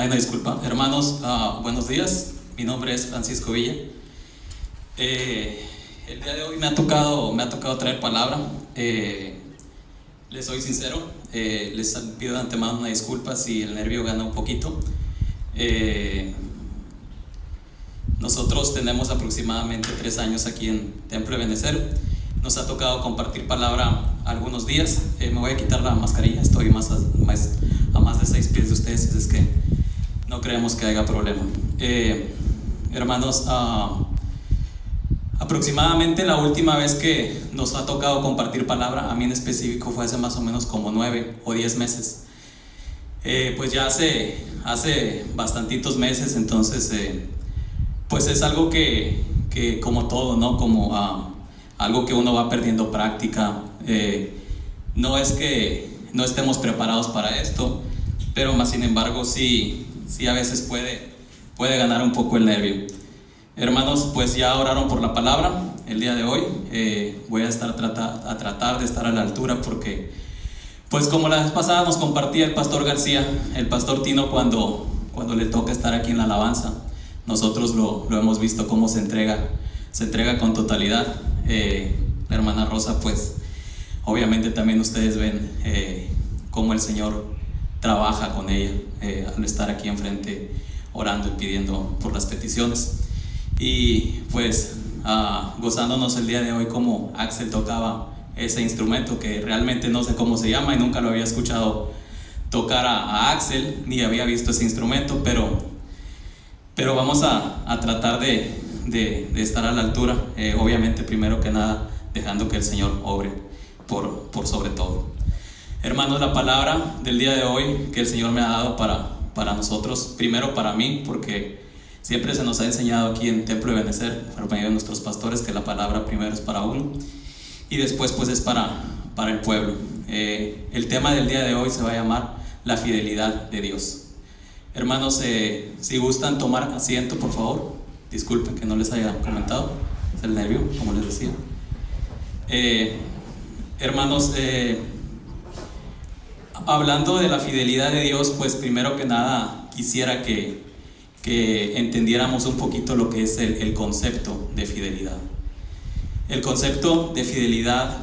Ay, no, disculpa. Hermanos, buenos días. Mi nombre es Francisco Villa. El día de hoy me ha tocado traer palabra. Les soy sincero, les pido de antemano una disculpa si el nervio gana un poquito. Nosotros tenemos aproximadamente 3 años aquí en Templo de Benecer. Nos ha tocado compartir palabra algunos días. Me voy a quitar la mascarilla, estoy a más de 6 pies de ustedes, es que no creemos que haya problema. Hermanos, aproximadamente la última vez que nos ha tocado compartir palabra, a mí en específico, fue hace más o menos como 9 o 10 meses. Pues ya hace bastantitos meses, entonces pues es algo que como todo, ¿no? Como algo que uno va perdiendo práctica. No es que no estemos preparados para esto, pero más sin embargo sí a veces puede ganar un poco el nervio. Hermanos, pues ya oraron por la palabra el día de hoy. Voy a tratar de estar a la altura, porque pues como la vez pasada nos compartía el pastor García, el pastor Tino, cuando le toca estar aquí en la alabanza, nosotros lo hemos visto cómo se entrega con totalidad. La hermana Rosa, pues obviamente también ustedes ven cómo el Señor trabaja con ella al estar aquí enfrente orando y pidiendo por las peticiones. Y pues gozándonos el día de hoy como Axel tocaba ese instrumento que realmente no sé cómo se llama y nunca lo había escuchado tocar a Axel, ni había visto ese instrumento, pero vamos a tratar de estar a la altura, obviamente primero que nada dejando que el Señor obre por sobre todo. Hermanos, la palabra del día de hoy que el Señor me ha dado para nosotros, primero para mí, porque siempre se nos ha enseñado aquí en Templo de Benecer, por medio de nuestros pastores, que la palabra primero es para uno y después pues es para el pueblo. El tema del día de hoy se va a llamar la fidelidad de Dios. Hermanos, si gustan tomar asiento, por favor. Disculpen que no les haya comentado, es el nervio, como les decía. Hermanos, hablando de la fidelidad de Dios, pues primero que nada quisiera que entendiéramos un poquito lo que es el concepto de fidelidad. El concepto de fidelidad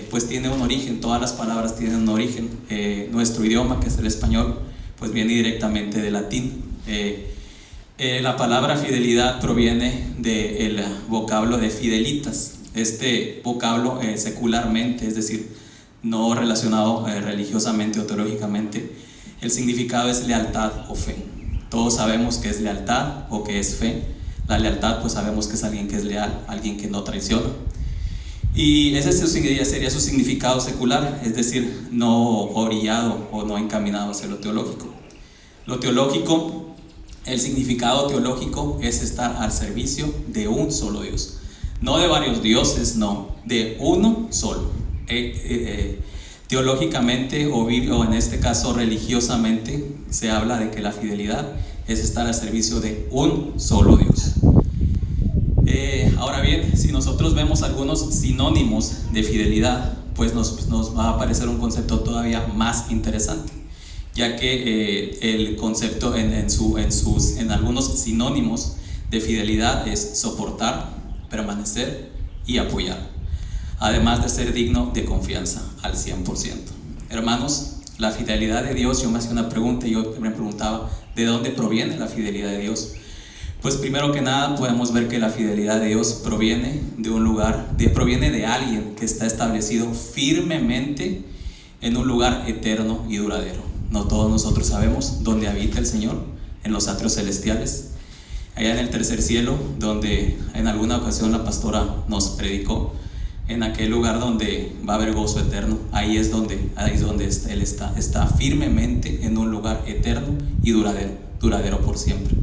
pues tiene un origen, todas las palabras tienen un origen. Nuestro idioma, que es el español, pues viene directamente del latín. La palabra fidelidad proviene del vocablo de fidelitas. Este vocablo secularmente, es decir, no relacionado religiosamente o teológicamente, el significado es lealtad o fe. Todos sabemos que es lealtad o que es fe. La lealtad, pues sabemos que es alguien que es leal, alguien que no traiciona. Y ese sería su significado secular, es decir, no orillado o no encaminado hacia lo teológico. Lo teológico, el significado teológico es estar al servicio de un solo Dios. No de varios dioses, no, de uno solo. Teológicamente o en este caso religiosamente se habla de que la fidelidad es estar al servicio de un solo Dios. Ahora bien, si nosotros vemos algunos sinónimos de fidelidad, pues nos va a aparecer un concepto todavía más interesante, ya que el concepto en algunos sinónimos de fidelidad es soportar, permanecer y apoyar, además de ser digno de confianza al 100%. Hermanos, la fidelidad de Dios, yo me hacía una pregunta y yo me preguntaba, ¿de dónde proviene la fidelidad de Dios? Pues primero que nada podemos ver que la fidelidad de Dios proviene de un lugar, proviene de alguien que está establecido firmemente en un lugar eterno y duradero. No todos nosotros sabemos dónde habita el Señor, en los atrios celestiales, allá en el tercer cielo, donde en alguna ocasión la pastora nos predicó, en aquel lugar donde va a haber gozo eterno. Ahí es donde Él está firmemente en un lugar eterno y duradero por siempre.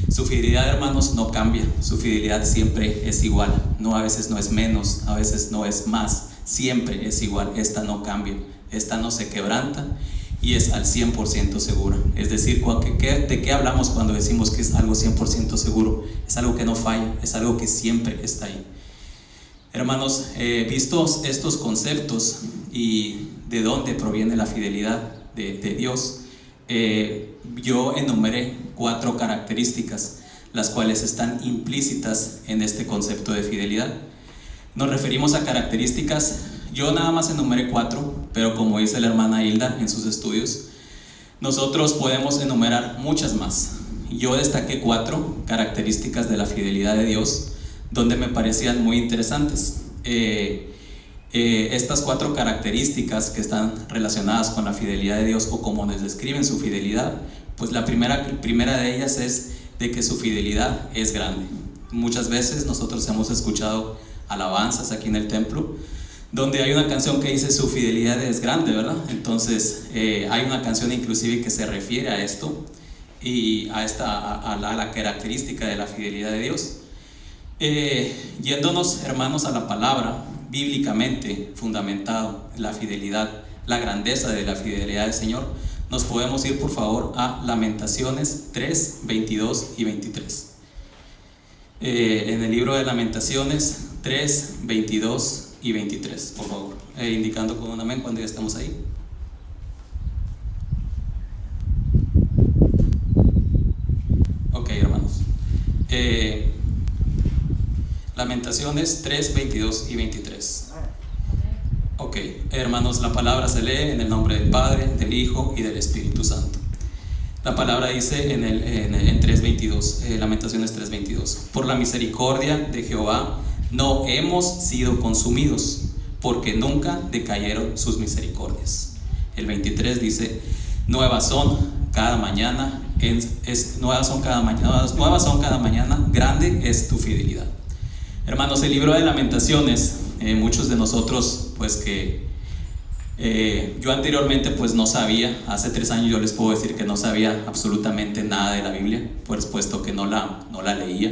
Su fidelidad, hermanos, no cambia, su fidelidad siempre es igual, no, a veces no es menos, a veces no es más, siempre es igual. Esta no cambia, esta no se quebranta y es al 100% segura. Es decir, ¿de qué hablamos cuando decimos que es algo 100% seguro? Es algo que no falla, es algo que siempre está ahí. Hermanos, vistos estos conceptos y de dónde proviene la fidelidad de Dios, yo enumeré 4 características, las cuales están implícitas en este concepto de fidelidad. Nos referimos a características, yo nada más enumeré 4, pero como dice la hermana Hilda en sus estudios, nosotros podemos enumerar muchas más. Yo destaqué 4 características de la fidelidad de Dios, donde me parecían muy interesantes. Estas 4 características que están relacionadas con la fidelidad de Dios, o como nos describen su fidelidad, pues la primera de ellas es de que su fidelidad es grande. Muchas veces nosotros hemos escuchado alabanzas aquí en el templo, donde hay una canción que dice su fidelidad es grande, ¿verdad? Entonces hay una canción inclusive que se refiere a esto y a la característica de la fidelidad de Dios. Yéndonos, hermanos, a la palabra, bíblicamente fundamentado la fidelidad, la grandeza de la fidelidad del Señor, nos podemos ir por favor a Lamentaciones 3, 22 y 23. En el libro de Lamentaciones 3, 22 y 23, por favor, indicando con un amén cuando ya estamos ahí. Ok, hermanos. Lamentaciones 3, 22 y 23. Ok, hermanos, la palabra se lee en el nombre del Padre, del Hijo y del Espíritu Santo. La palabra dice en 3.22, Lamentaciones 3.22: por la misericordia de Jehová no hemos sido consumidos, porque nunca decayeron sus misericordias. El 23 dice: nuevas son cada mañana, nuevas son cada mañana, grande es tu fidelidad. Hermanos, el libro de Lamentaciones, muchos de nosotros, pues que yo anteriormente pues no sabía, hace 3 años yo les puedo decir que no sabía absolutamente nada de la Biblia, pues puesto que no la leía.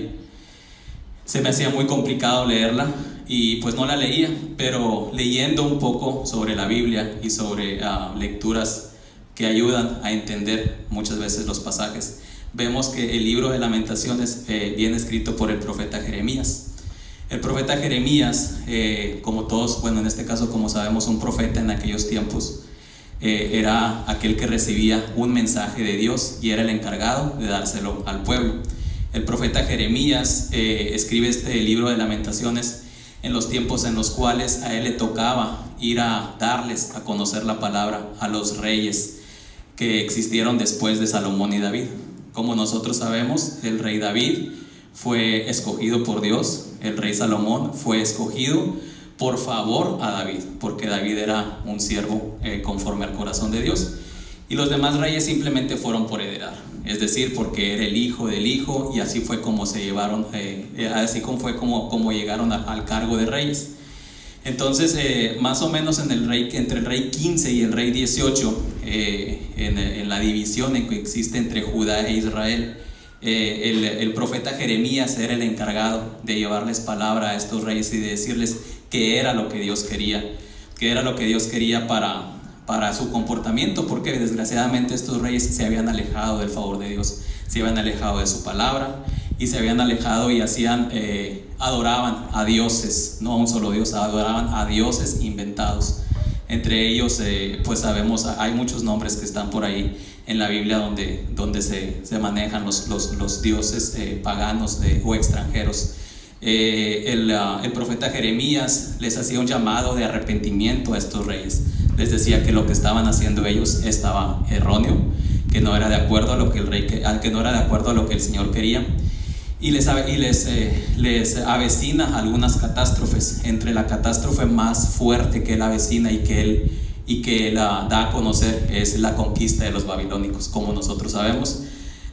Se me hacía muy complicado leerla y pues no la leía, pero leyendo un poco sobre la Biblia y sobre lecturas que ayudan a entender muchas veces los pasajes, vemos que el libro de Lamentaciones viene escrito por el profeta Jeremías. El profeta Jeremías, como todos, bueno, en este caso, como sabemos, un profeta en aquellos tiempos, era aquel que recibía un mensaje de Dios y era el encargado de dárselo al pueblo. El profeta Jeremías escribe este libro de Lamentaciones en los tiempos en los cuales a él le tocaba ir a darles a conocer la palabra a los reyes que existieron después de Salomón y David. Como nosotros sabemos, el rey David fue escogido por Dios, el rey Salomón fue escogido por favor a David, porque David era un siervo conforme al corazón de Dios, y los demás reyes simplemente fueron por heredar, es decir, porque era el hijo del hijo, y así fue como se llevaron, así como fue como llegaron al cargo de reyes. Entonces, más o menos entre el rey 15 y el rey 18, en la división en que existe entre Judá e Israel, el profeta Jeremías era el encargado de llevarles palabra a estos reyes y de decirles qué era lo que Dios quería para su comportamiento, porque desgraciadamente estos reyes se habían alejado del favor de Dios, se habían alejado de su palabra y se habían alejado y adoraban a dioses, no a un solo Dios, adoraban a dioses inventados. Entre ellos, pues sabemos, hay muchos nombres que están por ahí en la Biblia donde se manejan los dioses paganos o extranjeros. El profeta Jeremías les hacía un llamado de arrepentimiento a estos reyes. Les decía que lo que estaban haciendo ellos estaba erróneo, que no era de acuerdo a lo que que no era de acuerdo a lo que el Señor quería. Y les avecina algunas catástrofes. Entre la catástrofe más fuerte que él avecina y que él da a conocer es la conquista de los babilónicos. Como nosotros sabemos,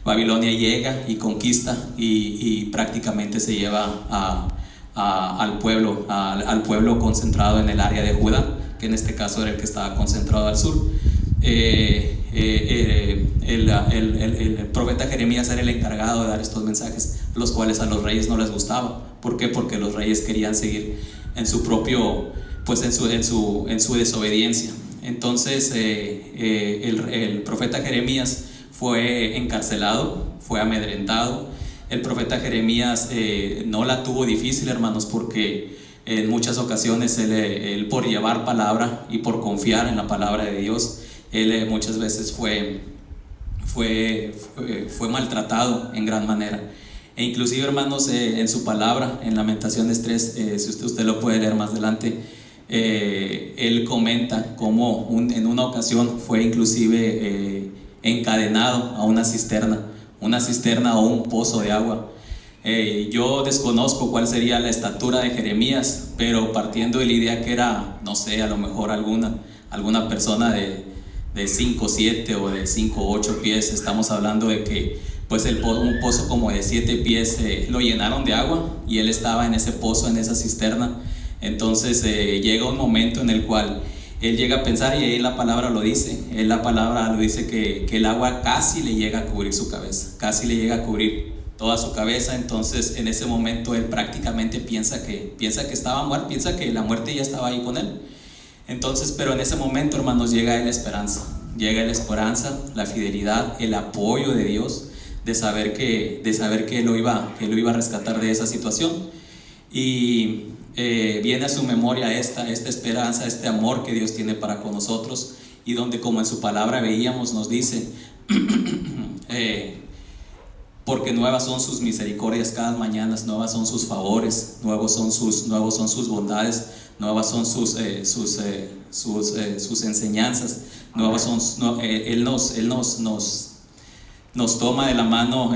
Babilonia llega y conquista y prácticamente se lleva al pueblo concentrado en el área de Judá, que en este caso era el que estaba concentrado al sur. El profeta Jeremías era el encargado de dar estos mensajes, los cuales a los reyes no les gustaba. ¿Por qué? Porque los reyes querían seguir en su propio, pues en su desobediencia. Entonces el profeta Jeremías fue encarcelado, fue amedrentado. El profeta Jeremías no la tuvo difícil, hermanos, porque en muchas ocasiones él por llevar palabra y por confiar en la palabra de Dios, él muchas veces fue fue maltratado en gran manera. E inclusive, hermanos, en su palabra, en Lamentaciones 3, si usted lo puede leer más adelante, él comenta cómo en una ocasión fue inclusive encadenado a una cisterna o un pozo de agua. Yo desconozco cuál sería la estatura de Jeremías, pero partiendo de la idea que era, no sé, a lo mejor alguna persona de 5'7" o de 5'8" pies, estamos hablando de que pues un pozo como de 7 pies lo llenaron de agua y él estaba en ese pozo, en esa cisterna. Entonces llega un momento en el cual él llega a pensar, y ahí la palabra lo dice, que el agua casi le llega a cubrir su cabeza, casi le llega a cubrir toda su cabeza. Entonces en ese momento él prácticamente piensa que estaba muerto, piensa que la muerte ya estaba ahí con él. Entonces, pero en ese momento, hermanos, llega la esperanza, la fidelidad, el apoyo de Dios, de saber que él lo iba a rescatar de esa situación. Y viene a su memoria esta esperanza, este amor que Dios tiene para con nosotros, y donde, como en su palabra veíamos, nos dice porque nuevas son sus misericordias cada mañana, nuevas son sus favores, nuevos son sus bondades, nuevas son sus enseñanzas, nuevas son, Él nos toma de la mano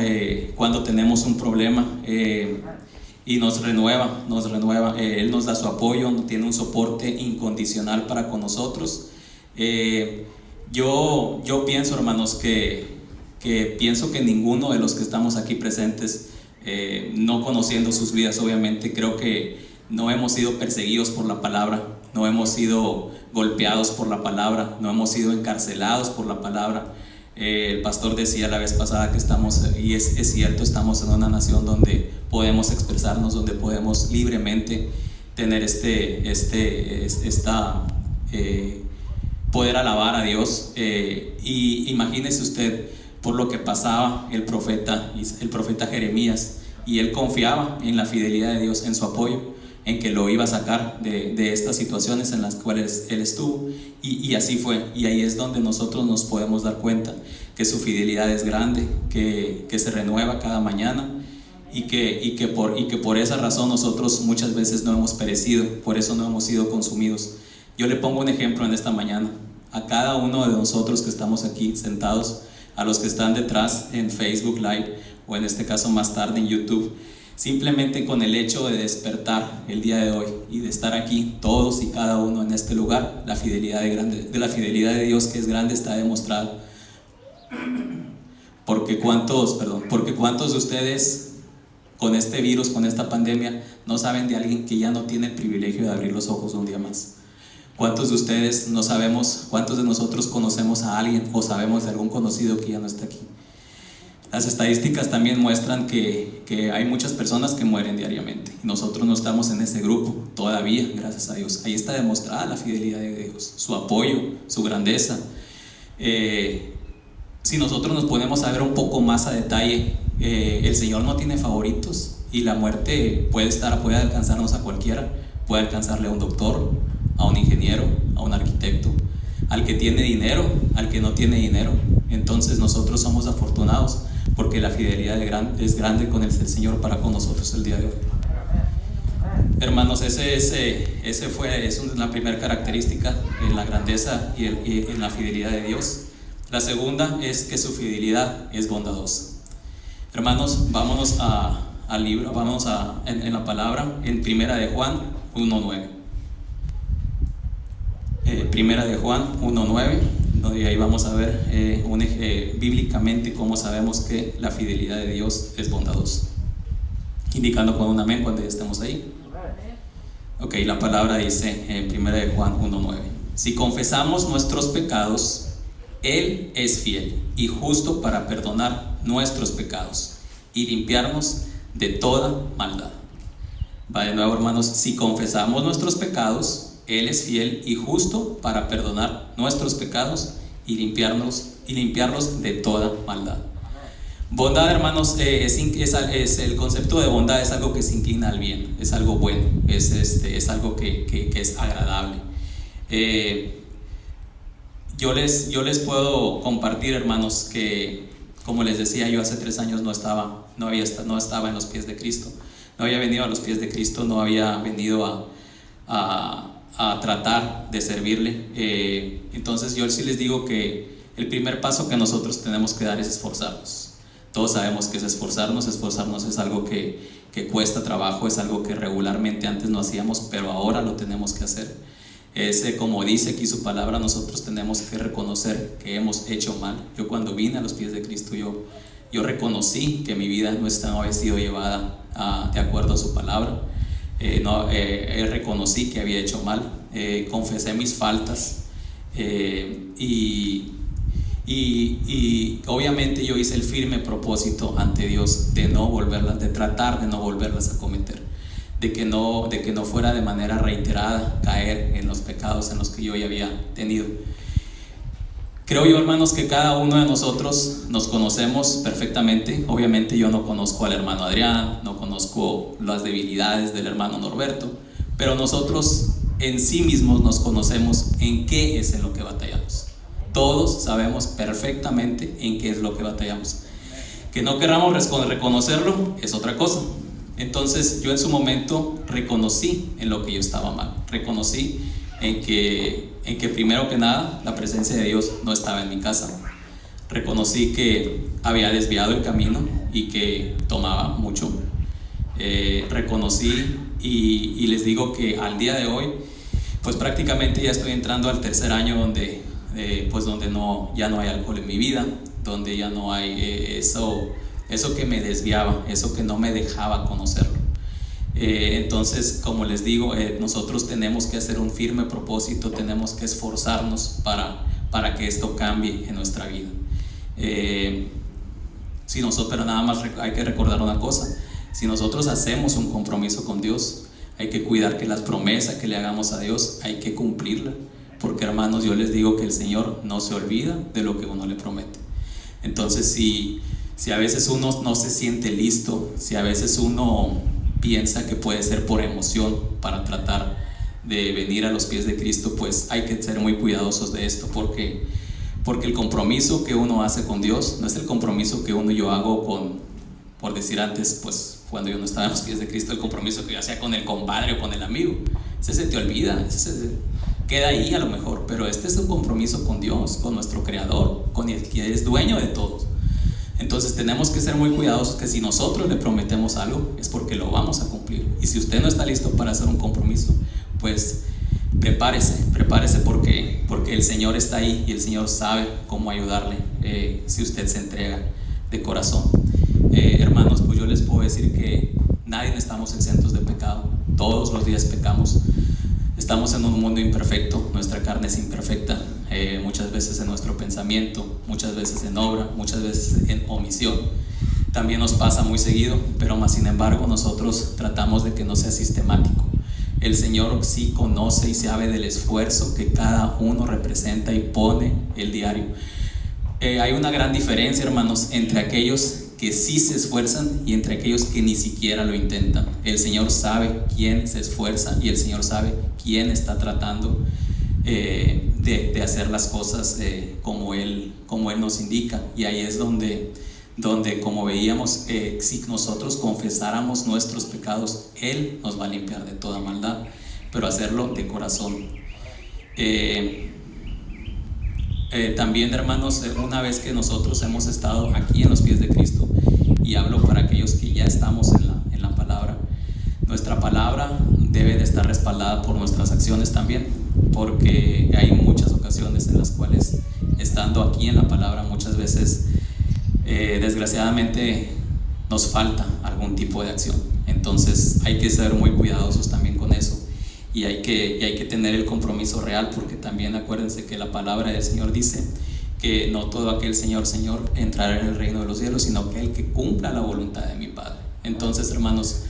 cuando tenemos un problema, y nos renueva, Él nos da su apoyo, tiene un soporte incondicional para con nosotros. Yo pienso, hermanos, que ninguno de los que estamos aquí presentes, no conociendo sus vidas, obviamente, creo que no hemos sido perseguidos por la palabra, no hemos sido golpeados por la palabra, no hemos sido encarcelados por la palabra. El pastor decía la vez pasada que estamos, y es cierto, estamos en una nación donde podemos expresarnos, donde podemos libremente tener poder alabar a Dios. Y imagínese usted por lo que pasaba el profeta Jeremías, y él confiaba en la fidelidad de Dios, en su apoyo, en que lo iba a sacar de estas situaciones en las cuales él estuvo, y así fue. Y ahí es donde nosotros nos podemos dar cuenta que su fidelidad es grande, que se renueva cada mañana, y que por esa razón nosotros muchas veces no hemos perecido, por eso no hemos sido consumidos. Yo le pongo un ejemplo en esta mañana a cada uno de nosotros que estamos aquí sentados, a los que están detrás en Facebook Live, o en este caso más tarde en YouTube. Simplemente con el hecho de despertar el día de hoy y de estar aquí todos y cada uno en este lugar, la fidelidad de Dios, que es grande, está demostrada. Porque cuántos de ustedes con este virus, con esta pandemia, no saben de alguien que ya no tiene el privilegio de abrir los ojos un día más? ¿Cuántos de ustedes no sabemos, cuántos de nosotros conocemos a alguien o sabemos de algún conocido que ya no está aquí? Las estadísticas también muestran que hay muchas personas que mueren diariamente, y nosotros no estamos en ese grupo todavía, gracias a Dios. Ahí está demostrada la fidelidad de Dios, su apoyo, su grandeza. Si nosotros nos ponemos a ver un poco más a detalle, el Señor no tiene favoritos, y la muerte puede alcanzarnos a cualquiera. Puede alcanzarle a un doctor, a un ingeniero, a un arquitecto, al que tiene dinero, al que no tiene dinero. Entonces nosotros somos afortunados, porque la fidelidad es grande con el Señor para con nosotros el día de hoy. Hermanos, es la primera característica, en la grandeza y en la fidelidad de Dios. La segunda es que su fidelidad es bondadosa. Hermanos, vámonos al libro, en la palabra, en Primera de Juan 1:9. Primera de Juan 1:9, donde ahí vamos a ver bíblicamente cómo sabemos que la fidelidad de Dios es bondadosa, indicando con un amén cuando ya estemos ahí. Ok, la palabra dice en Primera de Juan 1:9: si confesamos nuestros pecados, Él es fiel y justo para perdonar nuestros pecados y limpiarnos de toda maldad. Va de nuevo, hermanos: si confesamos nuestros pecados, Él es fiel y justo para perdonar nuestros pecados y limpiarlos de toda maldad. Bondad, hermanos, el concepto de bondad es algo que se inclina al bien, es algo bueno, es algo que es agradable. yo les puedo compartir, hermanos, que como les decía, yo hace 3 años no estaba en los pies de Cristo, no había venido a los pies de Cristo, no había venido a tratar de servirle. Entonces yo sí les digo que el primer paso que nosotros tenemos que dar es esforzarnos. Todos sabemos que es esforzarnos es algo que cuesta trabajo, es algo que regularmente antes no hacíamos, pero ahora lo tenemos que hacer. Como dice aquí su palabra, nosotros tenemos que reconocer que hemos hecho mal. Yo cuando vine a los pies de Cristo, yo reconocí que mi vida no había sido llevada de acuerdo a su palabra. Reconocí que había hecho mal, confesé mis faltas, y obviamente yo hice el firme propósito ante Dios de tratar de no volverlas a cometer, de que no fuera de manera reiterada caer en los pecados en los que yo ya había tenido. Creo yo, hermanos, que cada uno de nosotros nos conocemos perfectamente. Obviamente yo no conozco al hermano Adrián, no conozco las debilidades del hermano Norberto, pero nosotros en sí mismos nos conocemos en qué es en lo que batallamos. Todos sabemos perfectamente en qué es lo que batallamos. Que no queramos reconocerlo es otra cosa. Entonces yo en su momento reconocí en lo que yo estaba mal, reconocí en que primero que nada la presencia de Dios no estaba en mi casa, reconocí que había desviado el camino y que tomaba mucho, reconocí y les digo que al día de hoy pues prácticamente ya estoy entrando al 3er año donde ya no hay alcohol en mi vida, donde ya no hay eso que me desviaba, eso que no me dejaba conocerlo. Entonces, como les digo, nosotros tenemos que hacer un firme propósito, tenemos que esforzarnos para que esto cambie en nuestra vida. Pero nada más hay que recordar una cosa: si nosotros hacemos un compromiso con Dios, hay que cuidar que las promesas que le hagamos a Dios hay que cumplirlas, porque, hermanos, yo les digo que el Señor no se olvida de lo que uno le promete. Entonces, si a veces uno no se siente listo, si a veces uno piensa que puede ser por emoción para tratar de venir a los pies de Cristo, pues hay que ser muy cuidadosos de esto, porque el compromiso que uno hace con Dios no es el compromiso que yo hago por decir antes, pues cuando yo no estaba en los pies de Cristo, el compromiso que yo hacía con el compadre o con el amigo. Ese se te olvida, queda ahí a lo mejor, pero este es un compromiso con Dios, con nuestro Creador, con el que es dueño de todos. Entonces tenemos que ser muy cuidadosos, que si nosotros le prometemos algo es porque lo vamos a cumplir. Y si usted no está listo para hacer un compromiso, pues prepárese porque el Señor está ahí y el Señor sabe cómo ayudarle, si usted se entrega de corazón. Hermanos, pues yo les puedo decir que nadie estamos exentos de pecado. Todos los días pecamos. Estamos en un mundo imperfecto, nuestra carne es imperfecta, muchas veces en nuestro pensamiento, muchas veces en obra, muchas veces en omisión. También nos pasa muy seguido, pero más sin embargo nosotros tratamos de que no sea sistemático. El Señor sí conoce y sabe del esfuerzo que cada uno representa y pone el diario. Hay una gran diferencia, hermanos, entre aquellos que sí se esfuerzan y entre aquellos que ni siquiera lo intentan. El Señor sabe quién se esfuerza y el Señor sabe quién está tratando de hacer las cosas como Él nos indica. Y ahí es donde como veíamos, si nosotros confesáramos nuestros pecados, Él nos va a limpiar de toda maldad, pero hacerlo de corazón. También, hermanos, una vez que nosotros hemos estado aquí en los pies de Cristo, y hablo para aquellos que ya estamos en la palabra, nuestra palabra debe de estar respaldada por nuestras acciones también, porque hay muchas ocasiones en las cuales, estando aquí en la palabra, muchas veces desgraciadamente nos falta algún tipo de acción. Entonces hay que ser muy cuidadosos también con eso. Y hay que tener el compromiso real, porque también acuérdense que la palabra del Señor dice que no todo aquel Señor entrará en el reino de los cielos, sino que el que cumpla la voluntad de mi Padre. Entonces, hermanos,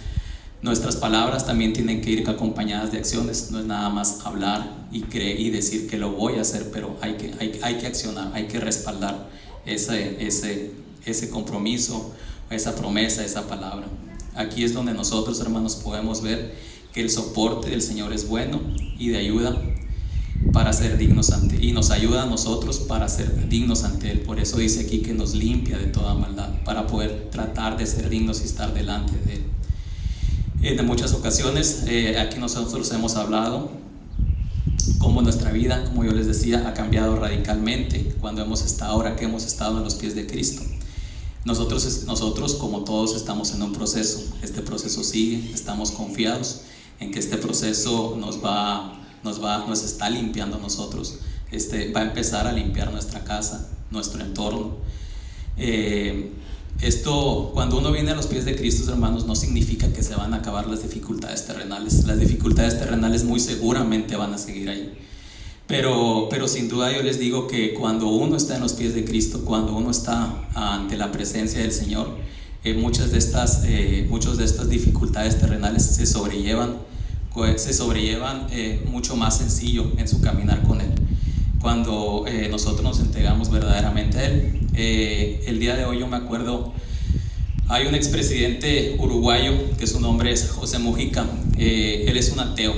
nuestras palabras también tienen que ir acompañadas de acciones. No es nada más hablar y creer y decir que lo voy a hacer, pero hay que accionar, hay que respaldar ese compromiso, esa promesa, esa palabra. Aquí es donde nosotros, hermanos, podemos ver que el soporte del Señor es bueno y de ayuda. para ser dignos ante Él, y nos ayuda a nosotros para ser dignos ante Él. Por eso dice aquí que nos limpia de toda maldad, para poder tratar de ser dignos y estar delante de Él. En muchas ocasiones aquí nosotros hemos hablado cómo nuestra vida, como yo les decía, ha cambiado radicalmente cuando hemos estado, ahora que hemos estado en los pies de Cristo. Nosotros como todos estamos en un proceso. Este proceso sigue, estamos confiados en que este proceso nos está limpiando a nosotros. Va a empezar a limpiar nuestra casa, nuestro entorno. Esto, cuando uno viene a los pies de Cristo, hermanos, no significa que se van a acabar las dificultades terrenales. Las dificultades terrenales muy seguramente van a seguir ahí. Pero sin duda yo les digo que cuando uno está en los pies de Cristo, cuando uno está ante la presencia del Señor, muchas de estas dificultades terrenales se sobrellevan mucho más sencillo en su caminar con Él. Cuando nosotros nos entregamos verdaderamente a Él. El día de hoy yo me acuerdo, hay un expresidente uruguayo que su nombre es José Mujica. Él es un ateo.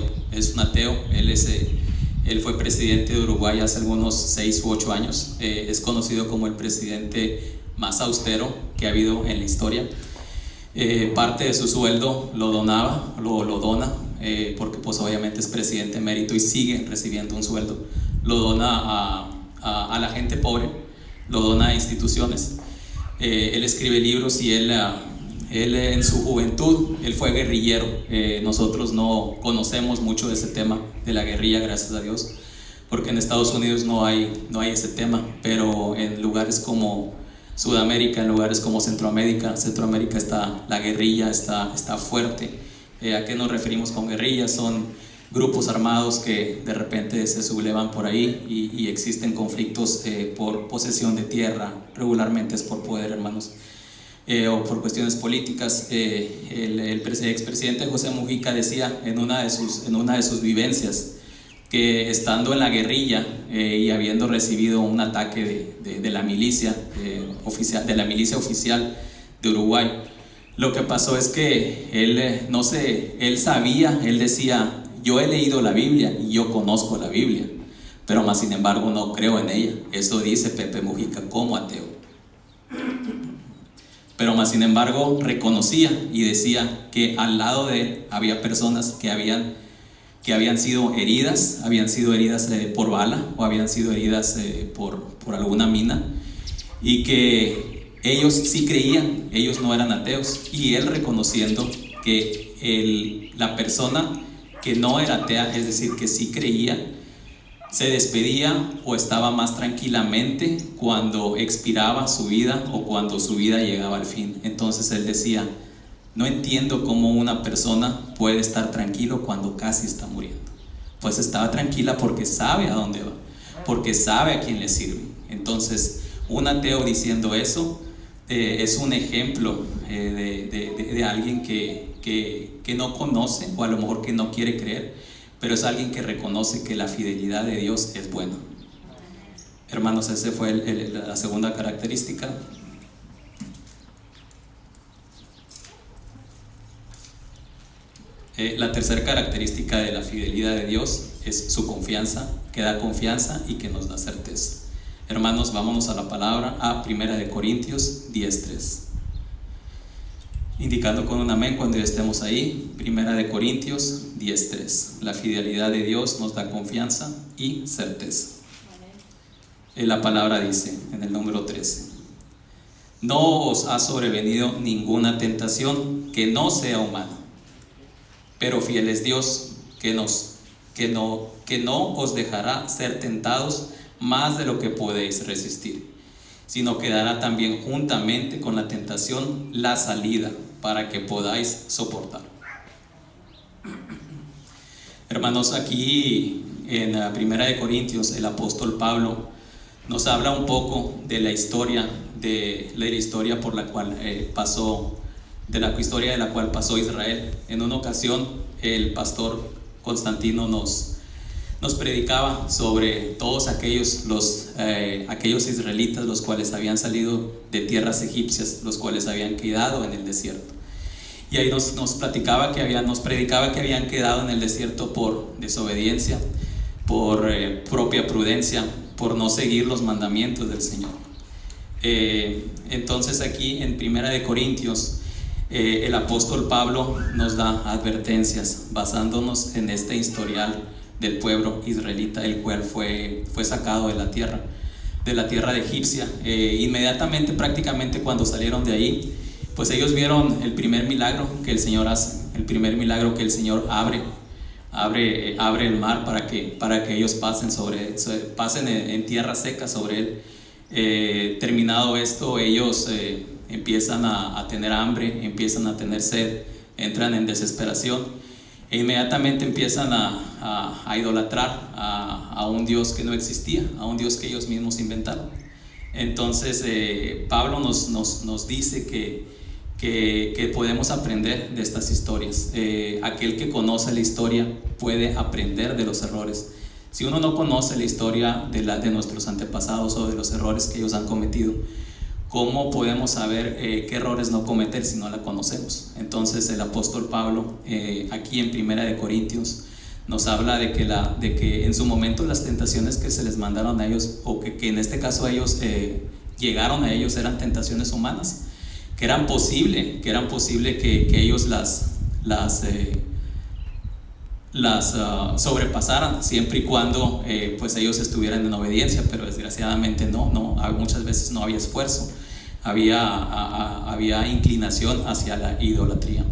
Él fue presidente de Uruguay hace algunos 6 u 8 años. Es conocido como el presidente más austero que ha habido en la historia. Parte de su sueldo lo dona, porque pues obviamente es presidente emérito y sigue recibiendo un sueldo. Lo dona a la gente pobre, lo dona a instituciones. Él escribe libros y él en su juventud, él fue guerrillero. Nosotros no conocemos mucho de ese tema de la guerrilla, gracias a Dios, porque en Estados Unidos no hay ese tema, pero en lugares como Sudamérica, en lugares como Centroamérica está la guerrilla, está fuerte. ¿A qué nos referimos con guerrilla? Son grupos armados que de repente se sublevan por ahí y existen conflictos por posesión de tierra, regularmente es por poder, hermanos. O por cuestiones políticas. El expresidente José Mujica decía en una de sus vivencias que estando en la guerrilla y habiendo recibido un ataque de la milicia oficial de Uruguay, lo que pasó es que él decía: yo he leído la Biblia y yo conozco la Biblia, pero más sin embargo no creo en ella. Eso dice Pepe Mujica como ateo. Pero más sin embargo reconocía y decía que al lado de él había personas que habían sido heridas por bala, o habían sido heridas por alguna mina, y que ellos sí creían, ellos no eran ateos. Y él reconociendo que la persona que no era atea, es decir, que sí creía, se despedía o estaba más tranquilamente cuando expiraba su vida o cuando su vida llegaba al fin. Entonces él decía: no entiendo cómo una persona puede estar tranquilo cuando casi está muriendo. Pues estaba tranquila porque sabe a dónde va, porque sabe a quién le sirve. Entonces un ateo diciendo eso es un ejemplo de alguien que no conoce, o a lo mejor que no quiere creer, pero es alguien que reconoce que la fidelidad de Dios es buena. Hermanos, esa fue la segunda característica. La tercera característica de la fidelidad de Dios es su confianza, que da confianza y que nos da certeza. Hermanos, vámonos a la palabra, a 1 Corintios 10:3. Indicando con un amén cuando ya estemos ahí. 1 Corintios 10:3. La fidelidad de Dios nos da confianza y certeza. La palabra dice en el número 13: no os ha sobrevenido ninguna tentación que no sea humana, pero fiel es Dios, que no os dejará ser tentados más de lo que podéis resistir, sino que dará también juntamente con la tentación la salida para que podáis soportar. Hermanos, aquí en la 1 Corintios el apóstol Pablo nos habla un poco de la historia por la cual pasó Israel. En una ocasión el pastor Constantino nos predicaba sobre todos aquellos israelitas, los cuales habían salido de tierras egipcias, los cuales habían quedado en el desierto. Y ahí nos predicaba que habían quedado en el desierto por desobediencia, por propia prudencia, por no seguir los mandamientos del Señor. Entonces aquí en Primera de Corintios el apóstol Pablo nos da advertencias basándonos en este historial del pueblo israelita, el cual fue sacado de la tierra de egipcia. Inmediatamente, prácticamente cuando salieron de ahí, pues ellos vieron el primer milagro que el Señor hace, el primer milagro que el Señor abre el mar para que ellos pasen en tierra seca sobre él. Terminado esto, ellos empiezan a tener hambre, empiezan a tener sed, entran en desesperación e inmediatamente empiezan a idolatrar a un Dios que no existía, a un Dios que ellos mismos inventaron. Entonces Pablo nos dice que podemos aprender de estas historias. Aquel que conoce la historia puede aprender de los errores. Si uno no conoce la historia de nuestros antepasados o de los errores que ellos han cometido, ¿cómo podemos saber qué errores no cometer si no la conocemos? Entonces el apóstol Pablo aquí en Primera de Corintios nos habla de que en su momento las tentaciones que se les mandaron a ellos, o que en este caso ellos llegaron a ellos, eran tentaciones humanas, que eran posible que ellos las sobrepasaran siempre y cuando pues ellos estuvieran en obediencia, pero desgraciadamente muchas veces no había esfuerzo, había inclinación hacia la idolatría.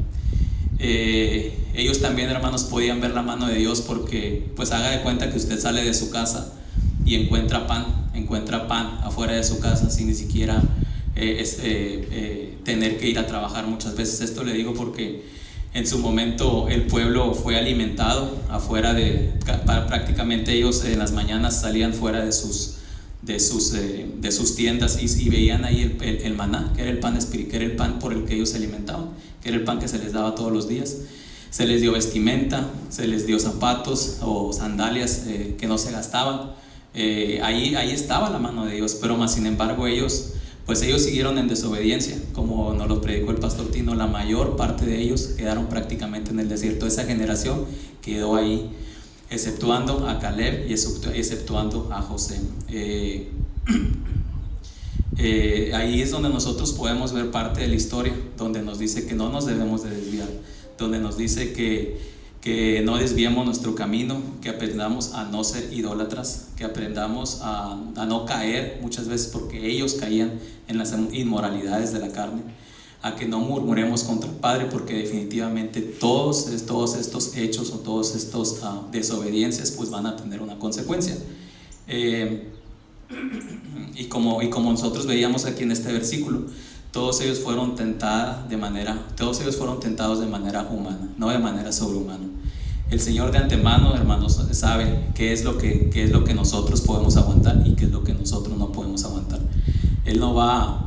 Ellos también, hermanos, podían ver la mano de Dios, porque pues haga de cuenta que usted sale de su casa y encuentra pan afuera de su casa sin ni siquiera tener que ir a trabajar muchas veces. Esto le digo porque en su momento el pueblo fue alimentado afuera prácticamente ellos en las mañanas salían fuera de sus tiendas y veían ahí el maná, que era el pan por el que ellos se alimentaban, que era el pan que se les daba todos los días. Se les dio vestimenta, se les dio zapatos o sandalias que no se gastaban. Ahí estaba la mano de Dios, pero más sin embargo ellos siguieron en desobediencia, como nos lo predicó el pastor Tino. La mayor parte de ellos quedaron prácticamente en el desierto. Esa generación quedó ahí, exceptuando a Caleb y exceptuando a José. Ahí es donde nosotros podemos ver parte de la historia, donde nos dice que no nos debemos de desviar, donde nos dice que no desviemos nuestro camino, que aprendamos a no ser idólatras, que aprendamos a no caer muchas veces, porque ellos caían en las inmoralidades de la carne, a que no murmuremos contra el Padre, porque definitivamente todos estos hechos o todos estos desobediencias pues van a tener una consecuencia. Y como nosotros veíamos aquí en este versículo, todos ellos fueron tentados de manera humana, no de manera sobrehumana. El Señor de antemano, hermanos, sabe qué es lo que nosotros podemos aguantar y qué es lo que nosotros no podemos aguantar. Él no va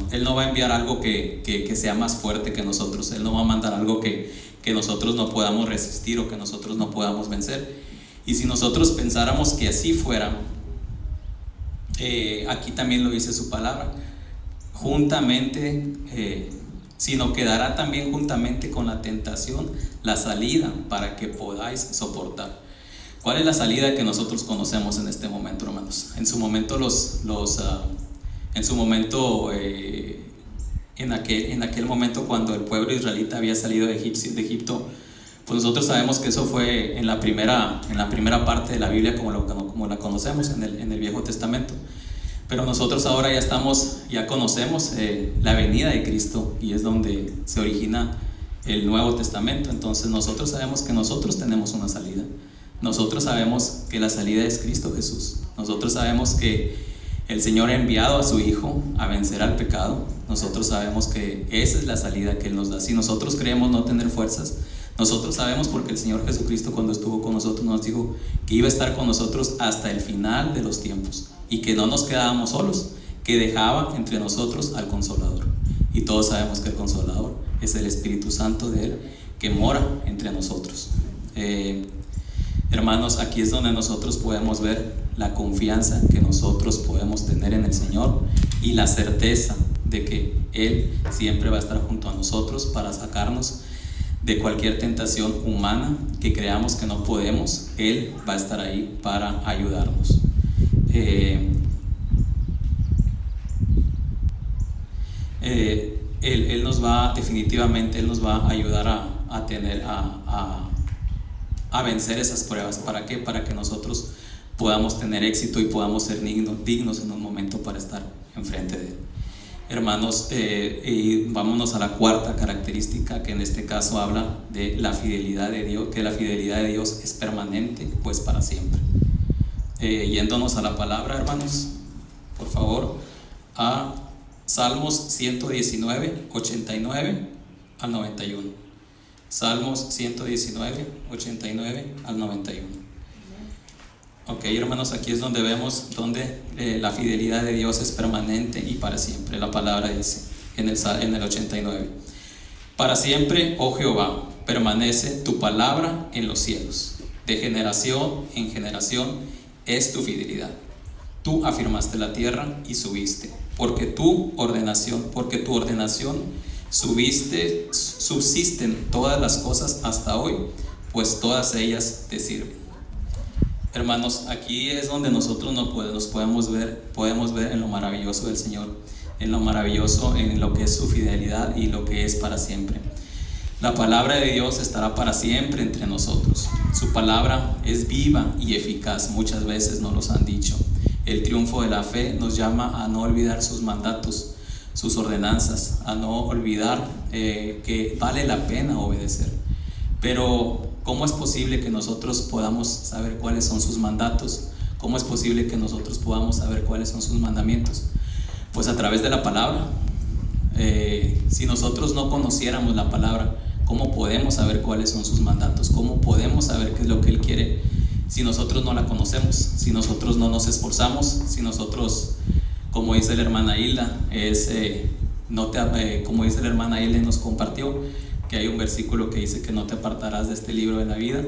a enviar algo que sea más fuerte que nosotros. Él no va a mandar algo que nosotros no podamos resistir o que nosotros no podamos vencer. Y si nosotros pensáramos que así fuera, aquí también lo dice su palabra, sino que dará también juntamente con la tentación la salida para que podáis soportar. ¿Cuál es la salida que nosotros conocemos en este momento, hermanos? En su momento en aquel momento cuando el pueblo israelita había salido de Egipto, pues nosotros sabemos que eso fue en la primera parte de la Biblia como la conocemos en el Viejo Testamento. Pero nosotros ahora ya conocemos la venida de Cristo, y es donde se origina el Nuevo Testamento. Entonces nosotros sabemos que nosotros tenemos una salida. Nosotros sabemos que la salida es Cristo Jesús. Nosotros sabemos que el Señor ha enviado a su Hijo a vencer al pecado. Nosotros sabemos que esa es la salida que Él nos da. Si nosotros creemos no tener fuerzas, nosotros sabemos, porque el Señor Jesucristo, cuando estuvo con nosotros, nos dijo que iba a estar con nosotros hasta el final de los tiempos, y que no nos quedábamos solos, que dejaba entre nosotros al Consolador. Y todos sabemos que el Consolador es el Espíritu Santo de Él, que mora entre nosotros. Hermanos, aquí es donde nosotros podemos ver la confianza que nosotros podemos tener en el Señor, y la certeza de que Él siempre va a estar junto a nosotros para sacarnos de cualquier tentación humana que creamos que no podemos. Él va a estar ahí para ayudarnos. Él nos va, definitivamente, Él nos va a ayudar a vencer esas pruebas. ¿Para qué? Para que nosotros podamos tener éxito y podamos ser dignos en un momento para estar enfrente de Él. Hermanos, y vámonos a la cuarta característica, que en este caso habla de la fidelidad de Dios, que la fidelidad de Dios es permanente, pues para siempre. Yéndonos a la palabra, hermanos, por favor, a Salmos 119, 89 al 91. Salmos 119, 89 al 91. Ok, hermanos, aquí es donde vemos donde la fidelidad de Dios es permanente y para siempre. La palabra dice en el 89: para siempre, oh Jehová, permanece tu palabra en los cielos. De generación en generación es tu fidelidad. Tú afirmaste la tierra y subiste, porque tu ordenación subsisten todas las cosas hasta hoy, pues todas ellas te sirven. Hermanos, aquí es donde nosotros nos podemos ver en lo maravilloso del Señor, en lo maravilloso, en lo que es su fidelidad y lo que es para siempre. La palabra de Dios estará para siempre entre nosotros. Su palabra es viva y eficaz. Muchas veces nos los han dicho. El triunfo de la fe nos llama a no olvidar sus mandatos, sus ordenanzas, a no olvidar que vale la pena obedecer. Pero ¿cómo es posible que nosotros podamos saber cuáles son sus mandatos? ¿Cómo es posible que nosotros podamos saber cuáles son sus mandamientos? Pues a través de la palabra. Si nosotros no conociéramos la palabra, ¿cómo podemos saber cuáles son sus mandatos? ¿Cómo podemos saber qué es lo que Él quiere si nosotros no la conocemos? Si nosotros no nos esforzamos, si nosotros, como dice la hermana Hilda, como dice la hermana Hilda, nos compartió que hay un versículo que dice que no te apartarás de este libro de la vida,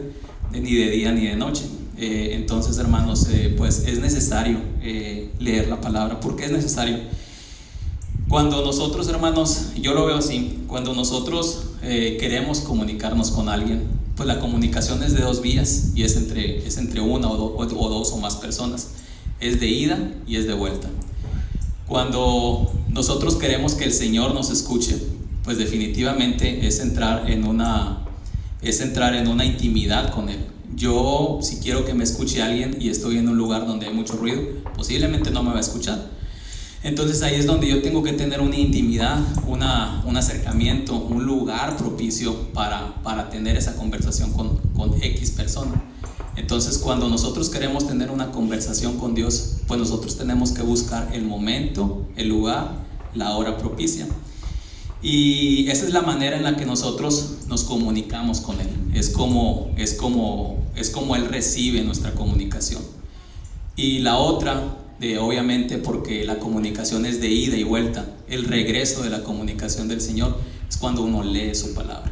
ni de día ni de noche. Entonces, hermanos, pues es necesario leer la palabra. ¿Por qué es necesario? Cuando nosotros, hermanos, yo lo veo así, cuando nosotros queremos comunicarnos con alguien, pues la comunicación es de dos vías, y es entre una o dos o más personas. Es de ida y es de vuelta. Cuando nosotros queremos que el Señor nos escuche, pues definitivamente es entrar en una intimidad con Él. Yo, si quiero que me escuche alguien y estoy en un lugar donde hay mucho ruido, posiblemente no me va a escuchar. Entonces ahí es donde yo tengo que tener una intimidad, un acercamiento, un lugar propicio para tener esa conversación con X persona. Entonces, cuando nosotros queremos tener una conversación con Dios, pues nosotros tenemos que buscar el momento, el lugar, la hora propicia. Y esa es la manera en la que nosotros nos comunicamos con Él. Es como Él recibe nuestra comunicación. Y la otra, obviamente, porque la comunicación es de ida y vuelta, el regreso de la comunicación del Señor es cuando uno lee su palabra.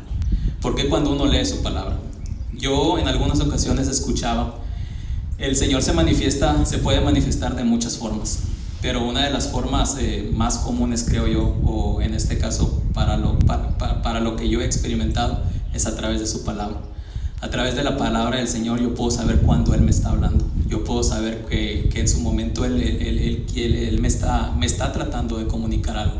¿Por qué cuando uno lee su palabra? Yo en algunas ocasiones escuchaba, el Señor se puede manifestar de muchas formas, pero una de las formas más comunes, creo yo, o en este caso para lo que yo he experimentado, es a través de su palabra. A través de la palabra del Señor yo puedo saber cuándo Él me está hablando. Yo puedo saber que en su momento Él me está tratando de comunicar algo.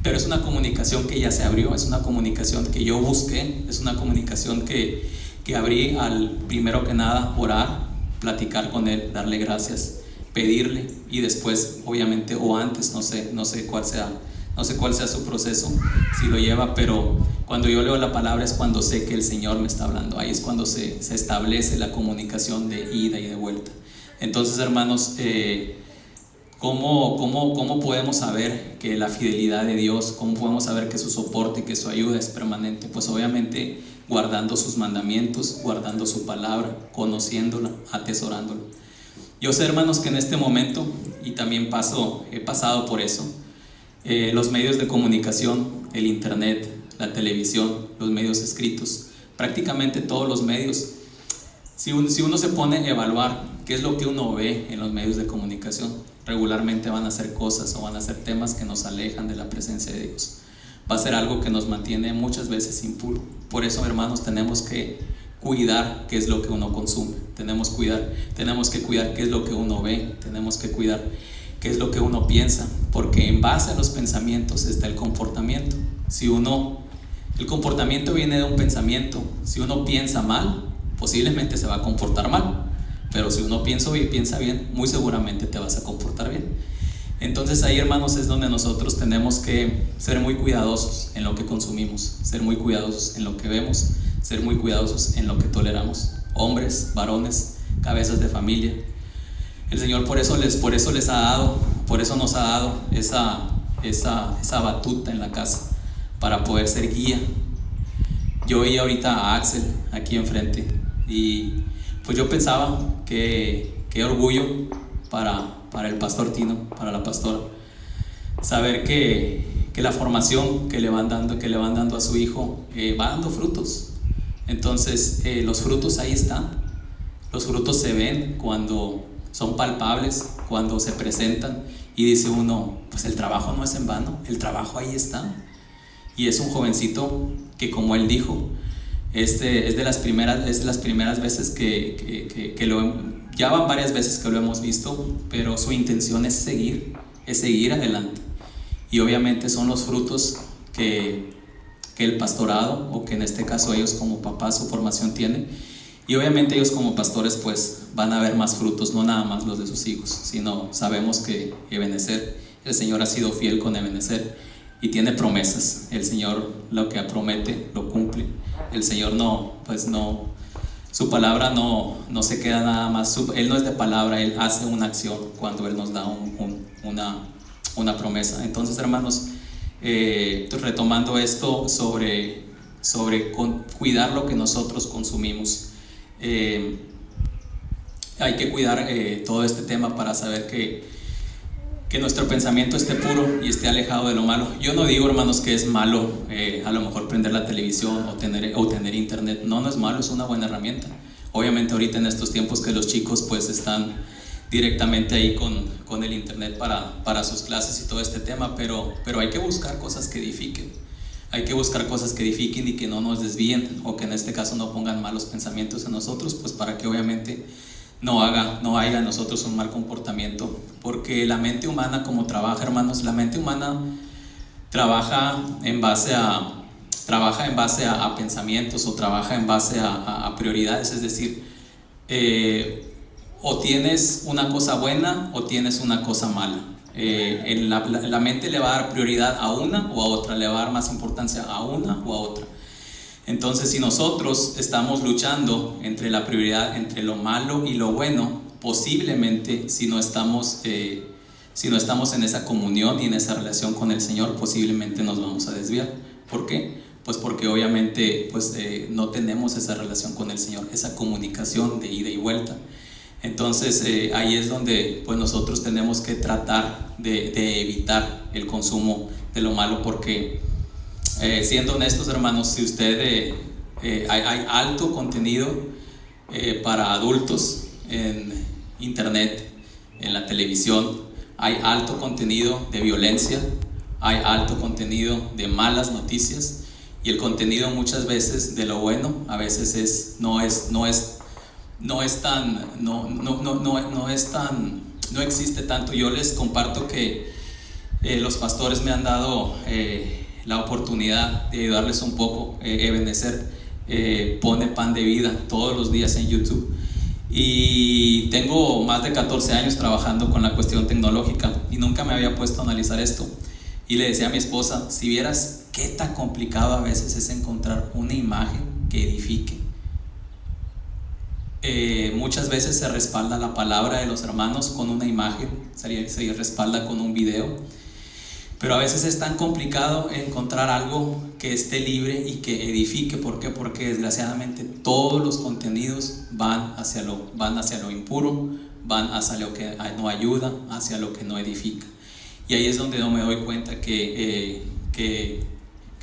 Pero es una comunicación que ya se abrió, es una comunicación que yo busqué, es una comunicación que abrí al, primero que nada, orar, platicar con Él, darle gracias, pedirle, y después, obviamente, o antes, no sé cuál sea su proceso, si lo lleva, pero cuando yo leo la palabra es cuando sé que el Señor me está hablando. Ahí es cuando se establece la comunicación de ida y de vuelta. Entonces, hermanos, ¿cómo podemos saber que la fidelidad de Dios, cómo podemos saber que su soporte, que su ayuda es permanente? Pues obviamente guardando sus mandamientos, guardando su palabra, conociéndola, atesorándola. Yo sé, hermanos, que en este momento, y también he pasado por eso, los medios de comunicación, el internet, la televisión, los medios escritos, prácticamente todos los medios, si uno se pone a evaluar qué es lo que uno ve en los medios de comunicación, regularmente van a ser cosas o van a ser temas que nos alejan de la presencia de Dios. Va a ser algo que nos mantiene muchas veces impuro. Por eso, hermanos, tenemos que cuidar qué es lo que uno consume, tenemos que cuidar qué es lo que uno ve, tenemos que cuidar qué es lo que uno piensa, porque en base a los pensamientos está el comportamiento. El comportamiento viene de un pensamiento. Si uno piensa mal, posiblemente se va a comportar mal, pero si uno piensa bien, muy seguramente te vas a comportar bien. Entonces ahí, hermanos, es donde nosotros tenemos que ser muy cuidadosos en lo que consumimos, ser muy cuidadosos en lo que vemos, ser muy cuidadosos en lo que toleramos. Hombres, varones, cabezas de familia. El Señor por eso nos ha dado esa batuta en la casa para poder ser guía. Yo oí ahorita a Axel aquí enfrente y pues yo pensaba que qué orgullo para el pastor Tino, para la pastora, saber que la formación que le van dando a su hijo va dando frutos. Entonces los frutos ahí están, los frutos se ven cuando son palpables, cuando se presentan y dice uno, pues el trabajo no es en vano, el trabajo ahí está. Y es un jovencito que, como él dijo, es de las primeras veces que ya van varias veces que lo hemos visto, pero su intención es seguir adelante. Y obviamente son los frutos que el pastorado, o que en este caso ellos como papás, su formación tienen. Y obviamente ellos como pastores pues van a ver más frutos, no nada más los de sus hijos, sino sabemos que Ebenezer, el Señor ha sido fiel con Ebenezer y tiene promesas. El Señor lo que promete lo cumple. El Señor su palabra no se queda nada más, Él no es de palabra, Él hace una acción cuando Él nos da una promesa. Entonces, hermanos, retomando esto sobre cuidar lo que nosotros consumimos, hay que cuidar todo este tema para saber que nuestro pensamiento esté puro y esté alejado de lo malo. Yo no digo, hermanos, que es malo a lo mejor prender la televisión o tener internet. No es malo, es una buena herramienta. Obviamente ahorita en estos tiempos que los chicos pues están directamente ahí con el internet para sus clases y todo este tema, pero hay que buscar cosas que edifiquen. Hay que buscar cosas que edifiquen y que no nos desvíen, o que en este caso no pongan malos pensamientos en nosotros, pues para que obviamente no haya en nosotros un mal comportamiento. Porque la mente humana, como trabaja, hermanos, la mente humana trabaja en base a pensamientos, o trabaja en base a prioridades. Es decir, o tienes una cosa buena o tienes una cosa mala. La mente le va a dar prioridad a una o a otra, le va a dar más importancia a una o a otra. Entonces, si nosotros estamos luchando entre la prioridad, entre lo malo y lo bueno, posiblemente si no estamos en esa comunión y en esa relación con el Señor, posiblemente nos vamos a desviar. ¿Por qué? Pues porque obviamente no tenemos esa relación con el Señor, esa comunicación de ida y vuelta. Entonces ahí es donde pues nosotros tenemos que tratar de evitar el consumo de lo malo, porque siendo honestos, hermanos, si hay alto contenido para adultos en internet, en la televisión, hay alto contenido de violencia, hay alto contenido de malas noticias, y el contenido muchas veces de lo bueno a veces no existe tanto. Yo les comparto que los pastores me han dado la oportunidad de ayudarles un poco. Ebenezer pone Pan de Vida todos los días en YouTube, y tengo más de 14 años trabajando con la cuestión tecnológica y nunca me había puesto a analizar esto. Y le decía a mi esposa, si vieras qué tan complicado a veces es encontrar una imagen que edifique. Muchas veces se respalda la palabra de los hermanos con una imagen, se respalda con un video, pero a veces es tan complicado encontrar algo que esté libre y que edifique. ¿Por qué? Porque desgraciadamente todos los contenidos van hacia lo impuro, van hacia lo que no ayuda, hacia lo que no edifica. Y ahí es donde yo me doy cuenta que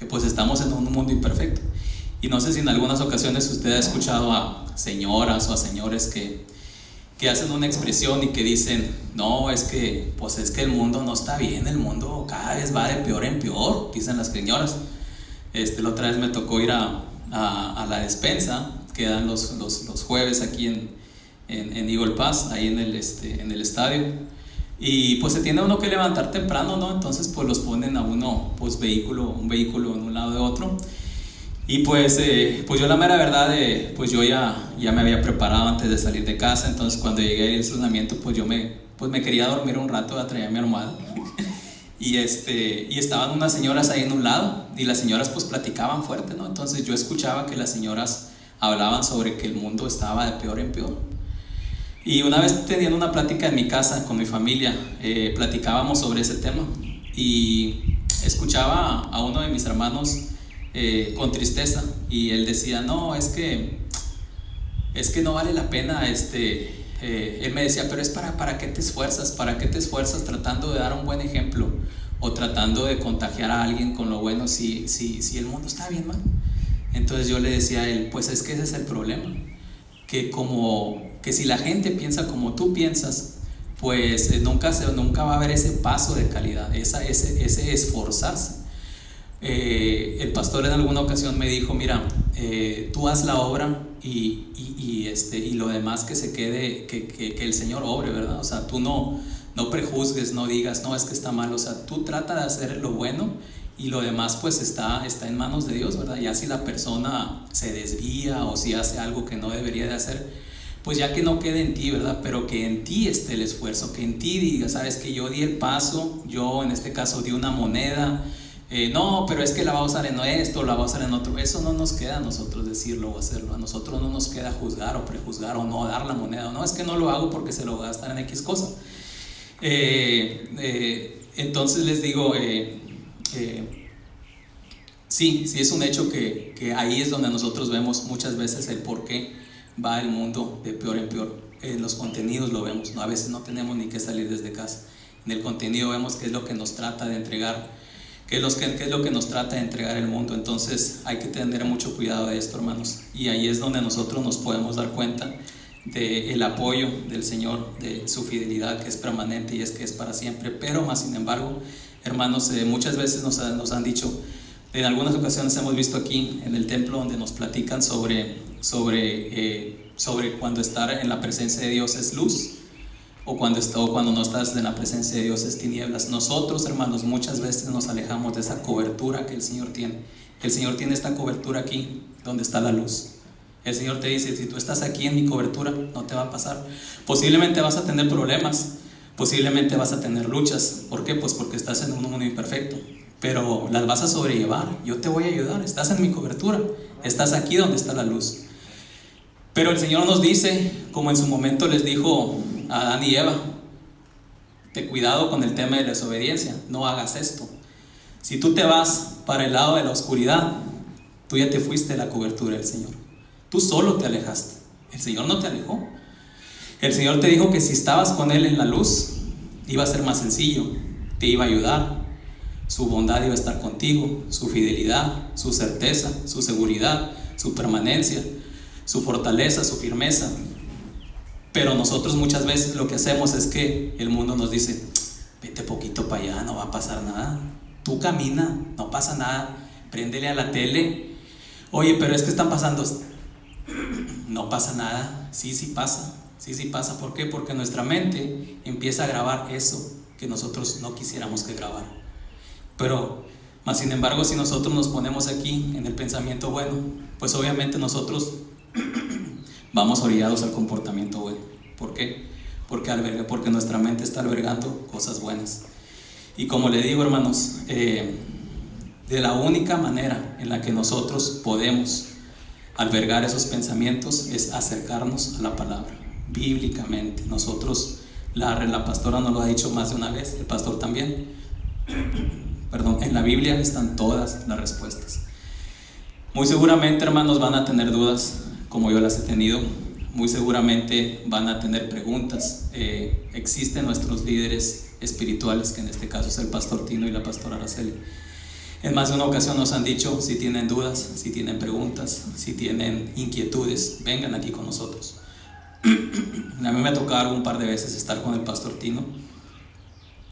pues estamos en un mundo imperfecto. Y no sé si en algunas ocasiones usted ha escuchado a señoras o a señores que hacen una expresión y que dicen, no, es que el mundo no está bien, el mundo cada vez va de peor en peor, dicen las señoras. La otra vez me tocó ir a a la despensa que dan los jueves aquí en Eagle Pass, ahí en el estadio. Y pues se tiene uno que levantar temprano, ¿no? Entonces pues los ponen a uno, pues un vehículo en un lado de otro. Y pues yo la mera verdad, pues yo ya me había preparado antes de salir de casa. Entonces cuando llegué al estacionamiento, pues yo me quería dormir un rato, traía mi almohada. Y estaban unas señoras ahí en un lado, y las señoras pues platicaban fuerte, ¿no? Entonces yo escuchaba que las señoras hablaban sobre que el mundo estaba de peor en peor. Y una vez teniendo una plática en mi casa con mi familia, platicábamos sobre ese tema, y escuchaba a uno de mis hermanos con tristeza, y él decía, no, es que no vale la pena, él me decía, pero es ¿para qué te esfuerzas? ¿Para qué te esfuerzas tratando de dar un buen ejemplo o tratando de contagiar a alguien con lo bueno si el mundo está bien mal? Entonces yo le decía a él, pues es que ese es el problema, que si la gente piensa como tú piensas, pues nunca va a haber ese paso de calidad, ese esforzarse. El pastor en alguna ocasión me dijo, mira, tú haz la obra y lo demás que se quede, que el Señor obre, ¿verdad? O sea, tú no prejuzgues, no digas, no, es que está mal. O sea, tú trata de hacer lo bueno, y lo demás pues está en manos de Dios, ¿verdad? Ya si la persona se desvía o si hace algo que no debería de hacer, pues ya que no quede en ti, ¿verdad? Pero que en ti esté el esfuerzo, que en ti digas, sabes que yo di el paso, yo en este caso di una moneda. No, pero es que la va a usar en esto, la va a usar en otro. Eso no nos queda a nosotros decirlo o hacerlo. A nosotros no nos queda juzgar o prejuzgar o no dar la moneda. No, es que no lo hago porque se lo va a gastar en X cosa. Entonces les digo, sí es un hecho que ahí es donde nosotros vemos muchas veces el por qué va el mundo de peor en peor. En los contenidos lo vemos, ¿no? A veces no tenemos ni que salir desde casa. En el contenido vemos qué es lo que nos trata de entregar, qué es lo que nos trata de entregar el mundo. Entonces hay que tener mucho cuidado de esto, hermanos, y ahí es donde nosotros nos podemos dar cuenta del apoyo del Señor, de su fidelidad que es permanente y es que es para siempre. Pero más sin embargo, hermanos, muchas veces nos han dicho, en algunas ocasiones hemos visto aquí en el templo donde nos platican sobre cuando estar en la presencia de Dios es luz, o cuando no estás en la presencia de Dios es tinieblas. Nosotros, hermanos, muchas veces nos alejamos de esa cobertura que el Señor tiene. El Señor tiene esta cobertura aquí, donde está la luz. El Señor te dice, si tú estás aquí en mi cobertura, no te va a pasar. Posiblemente vas a tener problemas, posiblemente vas a tener luchas. ¿Por qué? Pues porque estás en un mundo imperfecto, pero las vas a sobrellevar. Yo te voy a ayudar, estás en mi cobertura, estás aquí donde está la luz. Pero el Señor nos dice, como en su momento les dijo a Adán y Eva, ten cuidado con el tema de la desobediencia, no hagas esto. Si tú te vas para el lado de la oscuridad, tú ya te fuiste de la cobertura del Señor. Tú solo te alejaste, el Señor no te alejó. El Señor te dijo que si estabas con Él en la luz, iba a ser más sencillo, te iba a ayudar. Su bondad iba a estar contigo, su fidelidad, su certeza, su seguridad, su permanencia, su fortaleza, su firmeza. Pero nosotros muchas veces lo que hacemos es que el mundo nos dice, vete poquito para allá, no va a pasar nada. Tú camina, no pasa nada. Préndele a la tele. Oye, pero es que están pasando. No pasa nada. Sí pasa. Sí pasa. ¿Por qué? Porque nuestra mente empieza a grabar eso que nosotros no quisiéramos que grabara. Pero, más sin embargo, si nosotros nos ponemos aquí en el pensamiento bueno, pues obviamente nosotros vamos orillados al comportamiento bueno. ¿Por qué? Porque nuestra mente está albergando cosas buenas. Y como le digo, hermanos, de la única manera en la que nosotros podemos albergar esos pensamientos es acercarnos a la palabra, bíblicamente. Nosotros, la pastora nos lo ha dicho más de una vez, el pastor también. Perdón, en la Biblia están todas las respuestas. Muy seguramente, hermanos, van a tener dudas como yo las he tenido. Muy seguramente van a tener preguntas. Existen nuestros líderes espirituales, que en este caso es el pastor Tino y la pastora Araceli. En más de una ocasión nos han dicho, si tienen dudas, si tienen preguntas, si tienen inquietudes, vengan aquí con nosotros. A mí me ha tocado un par de veces estar con el pastor Tino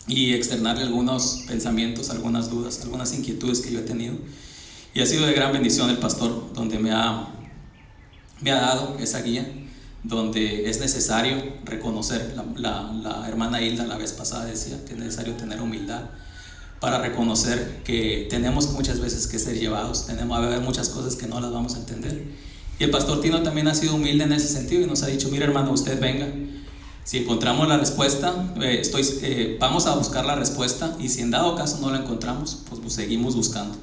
y externarle algunos pensamientos, algunas dudas, algunas inquietudes que yo he tenido. Y ha sido de gran bendición el pastor, donde me ha dado esa guía, donde es necesario reconocer. La hermana Hilda la vez pasada decía que es necesario tener humildad para reconocer que tenemos muchas veces que ser llevados, tenemos a ver muchas cosas que no las vamos a entender. Y el pastor Tino también ha sido humilde en ese sentido y nos ha dicho: mire, hermano, usted venga, si encontramos la respuesta, vamos a buscar la respuesta, y si en dado caso no la encontramos, pues seguimos buscando.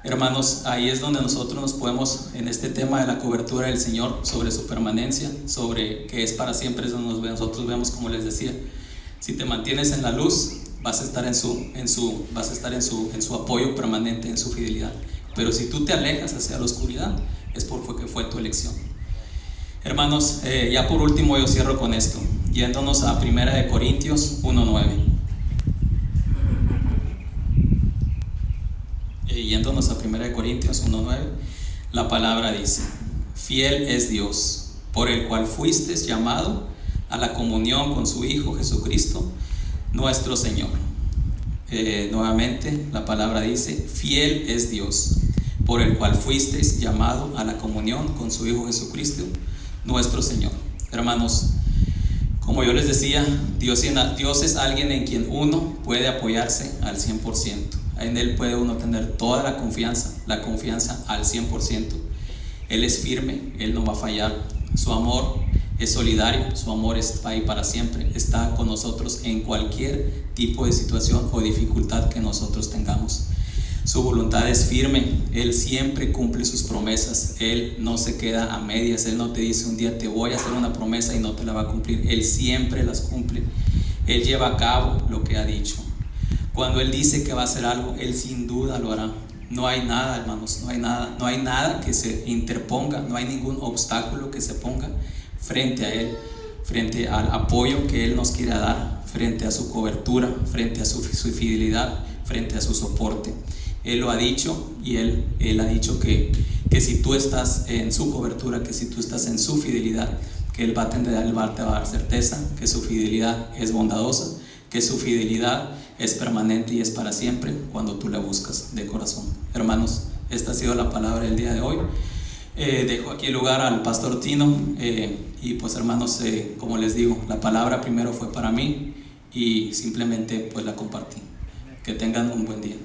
Hermanos, ahí es donde nosotros nos podemos, en este tema de la cobertura del Señor, sobre su permanencia, sobre que es para siempre, es donde nosotros vemos, como les decía, si te mantienes en la luz, vas a estar en su apoyo permanente, en su fidelidad. Pero si tú te alejas hacia la oscuridad, es porque fue tu elección. Hermanos, ya por último yo cierro con esto, yéndonos a 1 Corintios 1:9. Yéndonos a 1 Corintios 1:9, la palabra dice: fiel es Dios, por el cual fuisteis llamado a la comunión con su Hijo Jesucristo, nuestro Señor. Nuevamente la palabra dice: fiel es Dios, por el cual fuisteis llamado a la comunión con su Hijo Jesucristo, nuestro Señor. Hermanos, como yo les decía, Dios es alguien en quien uno puede apoyarse al 100%. En Él puede uno tener toda la confianza al 100%. Él es firme, Él no va a fallar. Su amor es solidario, su amor está ahí para siempre. Está con nosotros en cualquier tipo de situación o dificultad que nosotros tengamos. Su voluntad es firme, Él siempre cumple sus promesas. Él no se queda a medias. Él no te dice un día te voy a hacer una promesa y no te la va a cumplir. Él siempre las cumple. Él lleva a cabo lo que ha dicho. Cuando Él dice que va a hacer algo, Él sin duda lo hará. No hay nada, hermanos, no hay nada que se interponga, no hay ningún obstáculo que se ponga frente a Él, frente al apoyo que Él nos quiere dar, frente a su cobertura, frente a su fidelidad, frente a su soporte. Él lo ha dicho, y Él ha dicho que si tú estás en su cobertura, que si tú estás en su fidelidad, que Él te va a dar certeza, que su fidelidad es bondadosa, que su fidelidad es permanente y es para siempre cuando tú la buscas de corazón. Hermanos, esta ha sido la palabra del día de hoy. Dejo aquí el lugar al pastor Tino, y pues hermanos, como les digo, la palabra primero fue para mí y simplemente pues la compartí. Que tengan un buen día.